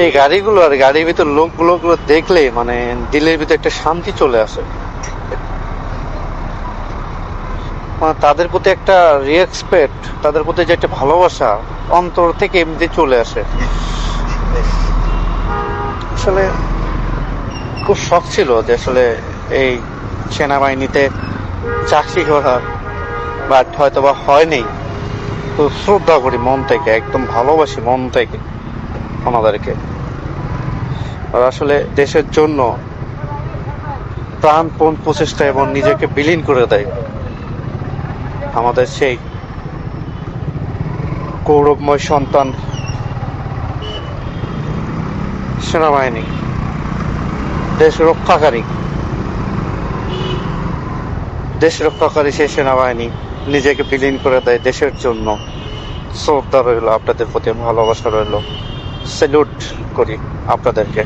এই গাড়িগুলো আর গাড়ির ভিতর লোকগুলো দেখলে মানে দিলের ভিতর একটা শান্তি চলে আসে। মানে তাদের প্রতি একটা রেসপেক্ট, তাদের প্রতি যে একটা ভালোবাসা অন্তর থেকে এমনি চলে আসে। আসলে খুব শখ ছিল যে আসলে এই সেনাবাহিনীতে চাকরি করার, বাট হয়তো বা হয়নি। তো শ্রদ্ধা করি মন থেকে, একদম ভালোবাসি মন থেকে ওনাদেরকে। আর আসলে দেশের জন্য প্রাণপণ প্রচেষ্টা এবং নিজেকে বিলীন করে দেয় আমাদের সেই গৌরবময় সন্তান সেনাবাহিনী, দেশ রক্ষাকারী সেই সেনাবাহিনী নিজেকে বিলীন করে দেয় দেশের জন্য। শ্রদ্ধা রইল আপনাদের প্রতি, ভালোবাসা রইল, স্যালুট করি আপনাদেরকে।